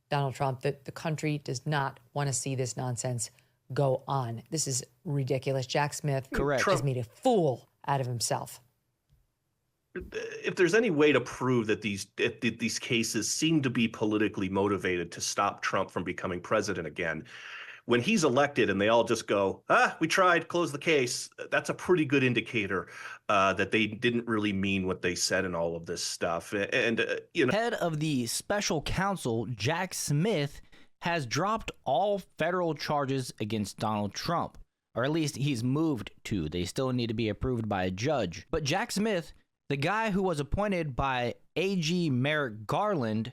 Donald Trump, that the country does not want to see this nonsense go on. This is ridiculous. Jack Smith has made a fool out of himself. If there's any way to prove that these cases seem to be politically motivated to stop Trump from becoming president again, when he's elected and they all just go, we tried, close the case, that's a pretty good indicator that they didn't really mean what they said in all of this stuff. And, Head of the special counsel, Jack Smith, has dropped all federal charges against Donald Trump, or at least he's moved to. They still need to be approved by a judge. But Jack Smith, the guy who was appointed by AG Merrick Garland,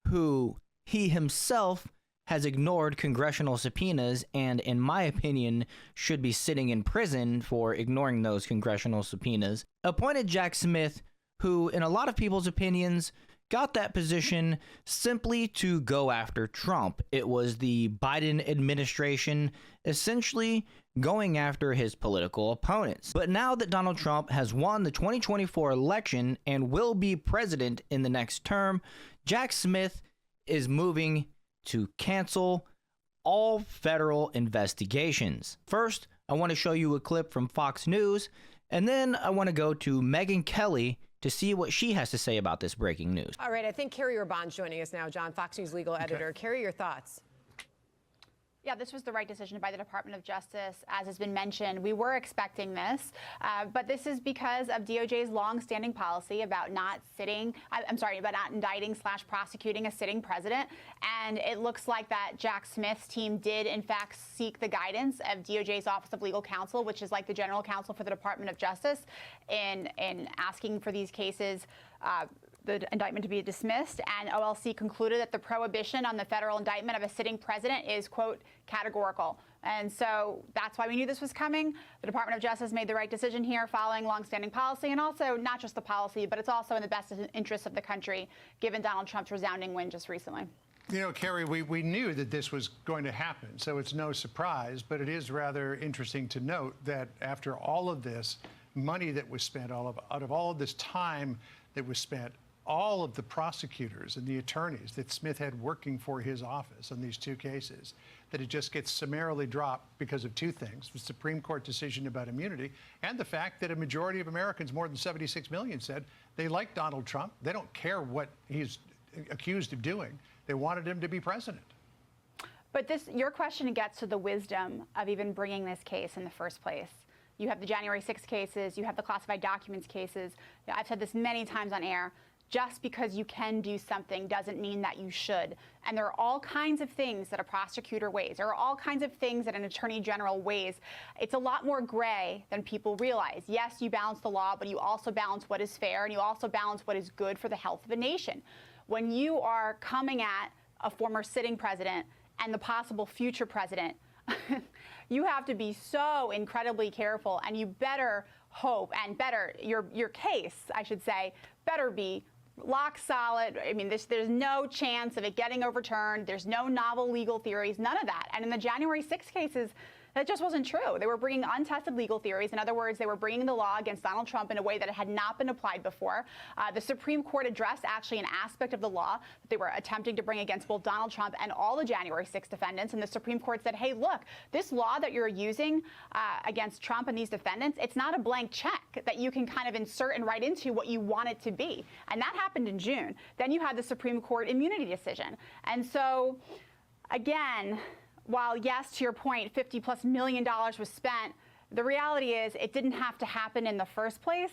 who he himself has ignored congressional subpoenas and, in my opinion, should be sitting in prison for ignoring those congressional subpoenas, appointed Jack Smith, who, in a lot of people's opinions, got that position simply to go after Trump. It was the Biden administration essentially going after his political opponents. But now that Donald Trump has won the 2024 election and will be president in the next term, Jack Smith is moving to cancel all federal investigations. First, I want to show you a clip from Fox News, and then I want to go to Megyn Kelly to see what she has to say about this breaking news. All right, I think Carrie Urbon's joining us now, John, Fox News legal editor. Carrie, your thoughts? Yeah, this was the right decision by the Department of Justice, as has been mentioned. We were expecting this, but this is because of DOJ's long-standing policy about not indicting / prosecuting a sitting president. And it looks like that Jack Smith's team did, in fact, seek the guidance of DOJ's Office of Legal Counsel, which is like the general counsel for the Department of Justice, in asking for these cases, the indictment to be dismissed, and OLC concluded that the prohibition on the federal indictment of a sitting president is, quote, categorical. And so that's why we knew this was coming. The Department of Justice made the right decision here following longstanding policy, and also not just the policy, but it's also in the best interest of the country, given Donald Trump's resounding win just recently. You know, Carrie, we knew that this was going to happen, so it's no surprise, but it is rather interesting to note that after all of this money that was spent, out of all of this time that was spent, all of the prosecutors and the attorneys that Smith had working for his office on these two cases, that it just gets summarily dropped because of two things: the Supreme Court decision about immunity and the fact that a majority of Americans, more than 76 million, said they like Donald Trump. They don't care what he's accused of doing. They wanted him to be president. But your question gets to the wisdom of even bringing this case in the first place. You have the January 6 cases, you have the classified documents cases. I've said this many times on air. Just because you can do something doesn't mean that you should. And there are all kinds of things that a prosecutor weighs. There are all kinds of things that an attorney general weighs. It's a lot more gray than people realize. Yes, you balance the law, but you also balance what is fair, and you also balance what is good for the health of a nation. When you are coming at a former sitting president and the possible future president, you have to be so incredibly careful, and you better hope, and your case, I should say, better be lock solid. I mean, there's no chance of it getting overturned. There's no novel legal theories, none of that. And in the January 6 cases, that just wasn't true. They were bringing untested legal theories. In other words, they were bringing the law against Donald Trump in a way that it had not been applied before. The Supreme Court addressed actually an aspect of the law that they were attempting to bring against both Donald Trump and all the January 6 defendants. And the Supreme Court said, hey, look, this law that you're using against Trump and these defendants, it's not a blank check that you can kind of insert and write into what you want it to be. And that happened in June. Then you had the Supreme Court immunity decision. And so, again, while, yes, to your point, $50+ million was spent, the reality is it didn't have to happen in the first place.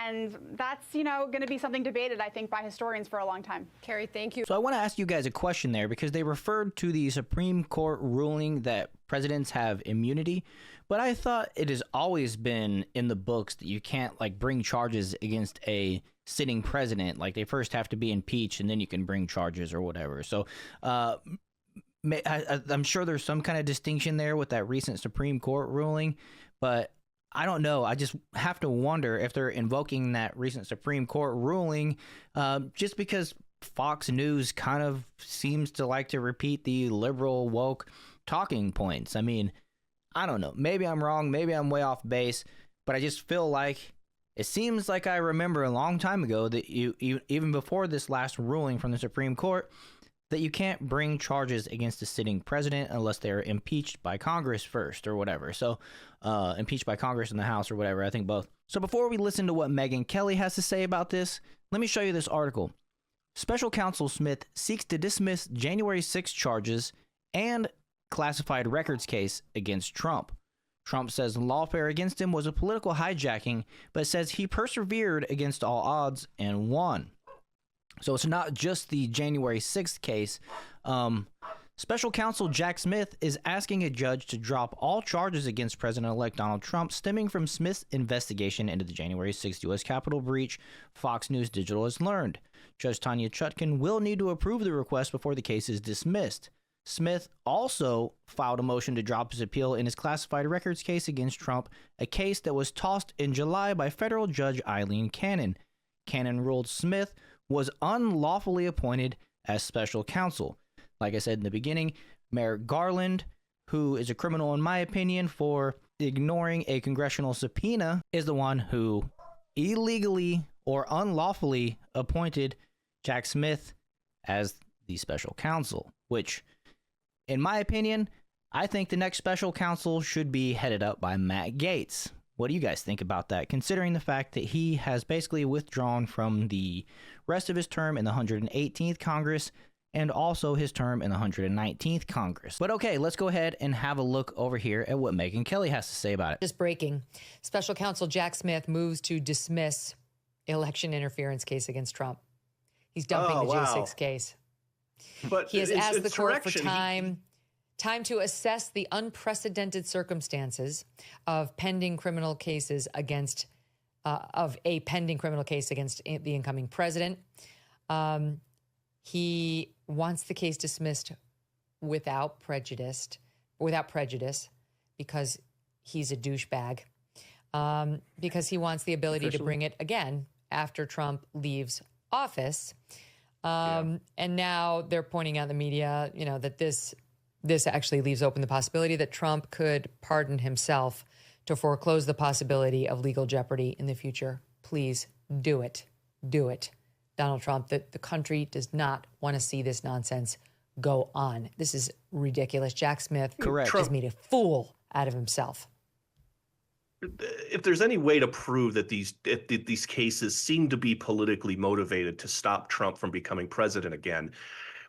And that's, going to be something debated, I think, by historians for a long time. Carrie, thank you. So I want to ask you guys a question there, because they referred to the Supreme Court ruling that presidents have immunity. But I thought it has always been in the books that you can't, bring charges against a sitting president. Like, they first have to be impeached, and then you can bring charges or whatever. So, I'm sure there's some kind of distinction there with that recent Supreme Court ruling, but I don't know. I just have to wonder if they're invoking that recent Supreme Court ruling just because Fox News kind of seems to like to repeat the liberal woke talking points. I mean, I don't know. Maybe I'm wrong. Maybe I'm way off base, but I just feel like it seems like I remember a long time ago that you even before this last ruling from the Supreme Court, that you can't bring charges against a sitting president unless they're impeached by Congress first or whatever. So impeached by Congress in the House or whatever, I think both. So before we listen to what Megyn Kelly has to say about this, let me show you this article. Special Counsel Smith seeks to dismiss January 6 charges and classified records case against Trump. Trump says lawfare against him was a political hijacking, but says he persevered against all odds and won. So it's not just the January 6th case. Special Counsel Jack Smith is asking a judge to drop all charges against President-elect Donald Trump stemming from Smith's investigation into the January 6th U.S. Capitol breach, Fox News Digital has learned. Judge Tanya Chutkan will need to approve the request before the case is dismissed. Smith also filed a motion to drop his appeal in his classified records case against Trump, a case that was tossed in July by federal judge Eileen Cannon. Cannon ruled Smith was unlawfully appointed as special counsel. Like I said in the beginning, Merrick Garland, who is a criminal in my opinion for ignoring a congressional subpoena, is the one who illegally or unlawfully appointed Jack Smith as the special counsel, which, in my opinion, I think the next special counsel should be headed up by Matt Gaetz. What do you guys think about that, considering the fact that he has basically withdrawn from the rest of his term in the 118th Congress and also his term in the 119th Congress? But okay, let's go ahead and have a look over here at what Megyn Kelly has to say about it. Just breaking. Special Counsel Jack Smith moves to dismiss election interference case against Trump. He's dumping the J6 case. But he has asked the court for time to assess the unprecedented circumstances of pending criminal cases against the incoming president. He wants the case dismissed without prejudice because he's a douchebag, because he wants the ability to bring it again after Trump leaves office. And now they're pointing out in the media, that this actually leaves open the possibility that Trump could pardon himself to foreclose the possibility of legal jeopardy in the future. Please do it. Do it. Donald Trump, the country does not want to see this nonsense go on. This is ridiculous. Jack Smith has made a fool out of himself. If there's any way to prove that these cases seem to be politically motivated to stop Trump from becoming president again,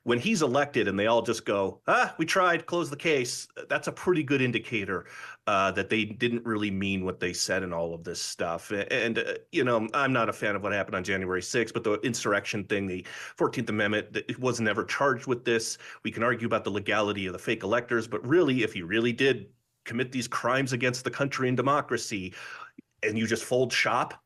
when he's elected and they all just go, we tried, close the case, that's a pretty good indicator that they didn't really mean what they said in all of this stuff. And, I'm not a fan of what happened on January 6th, but the insurrection thing, the 14th Amendment, it was never charged with this. We can argue about the legality of the fake electors, but really, if he really did commit these crimes against the country and democracy, and you just fold shop,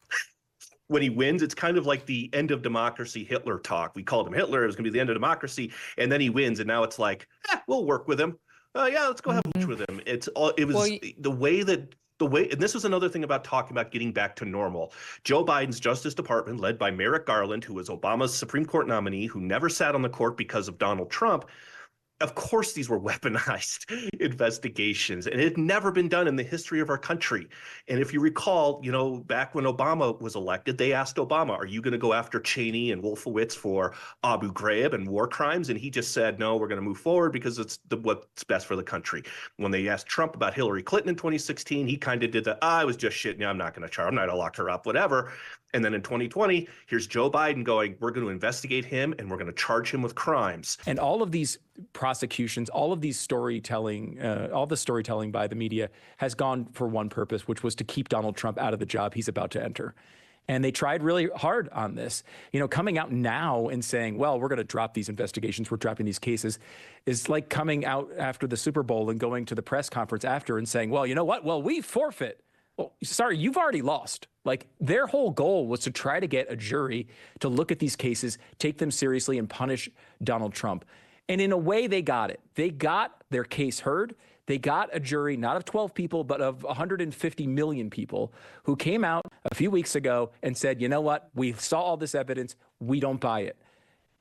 when he wins, it's kind of like the end of democracy Hitler talk. We called him Hitler. It was going to be the end of democracy. And then he wins. And now it's like, we'll work with him. Let's go have lunch with him. The way, and this was another thing about talking about getting back to normal. Joe Biden's Justice Department, led by Merrick Garland, who was Obama's Supreme Court nominee, who never sat on the court because of Donald Trump. Of course, these were weaponized investigations, and it had never been done in the history of our country. And if you recall, back when Obama was elected, they asked Obama, are you going to go after Cheney and Wolfowitz for Abu Ghraib and war crimes? And he just said, no, we're going to move forward because it's what's best for the country. When they asked Trump about Hillary Clinton in 2016, he kind of did I was just shitting. I'm not going to charge. I'm not going to lock her up, whatever. And then in 2020, here's Joe Biden going, we're going to investigate him and we're going to charge him with crimes. And all of these prosecutions, all of these storytelling, all the storytelling by the media has gone for one purpose, which was to keep Donald Trump out of the job he's about to enter. And they tried really hard on this. Coming out now and saying, well, we're going to drop these investigations, we're dropping these cases, is like coming out after the Super Bowl and going to the press conference after and saying, well, you know what? Well, we forfeit. Well, sorry, you've already lost. Like, their whole goal was to try to get a jury to look at these cases, take them seriously, and punish Donald Trump. And in a way, they got it. They got their case heard. They got a jury, not of 12 people, but of 150 million people who came out a few weeks ago and said, you know what? We saw all this evidence. We don't buy it.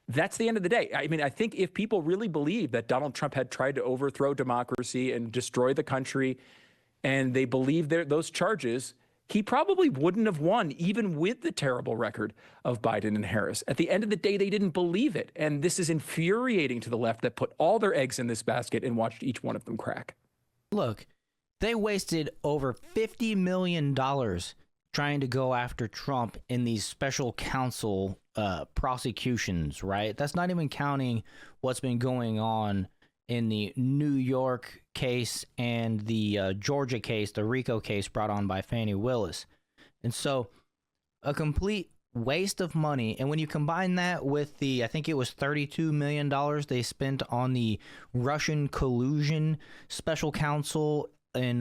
That's the end of the day. I mean, I think if people really believe that Donald Trump had tried to overthrow democracy and destroy the country, and they believe those charges, he probably wouldn't have won, even with the terrible record of Biden and Harris. At the end of the day, they didn't believe it. And this is infuriating to the left that put all their eggs in this basket and watched each one of them crack. Look, they wasted over $50 million trying to go after Trump in these special counsel prosecutions, right? That's not even counting what's been going on in the New York case and the Georgia case, the RICO case brought on by Fani Willis. And so a complete waste of money. And when you combine that with the, I think it was $32 million they spent on the Russian collusion special counsel in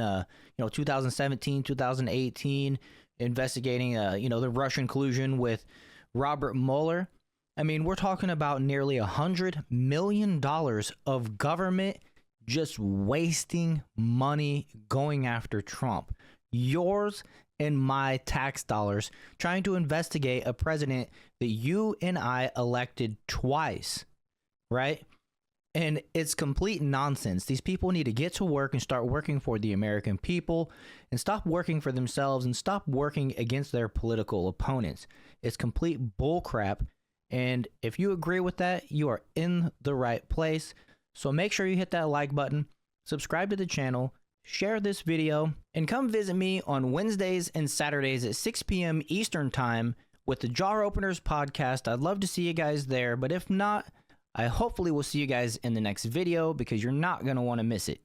2017, 2018, investigating the Russian collusion with Robert Mueller. I mean, we're talking about nearly $100 million of government just wasting money going after Trump. Yours and my tax dollars trying to investigate a president that you and I elected twice, right? And it's complete nonsense. These people need to get to work and start working for the American people and stop working for themselves and stop working against their political opponents. It's complete bullcrap. And if you agree with that, you are in the right place. So make sure you hit that like button, subscribe to the channel, share this video, and come visit me on Wednesdays and Saturdays at 6 p.m. Eastern Time with the Jar Openers podcast. I'd love to see you guys there, but if not, I hopefully will see you guys in the next video because you're not going to want to miss it.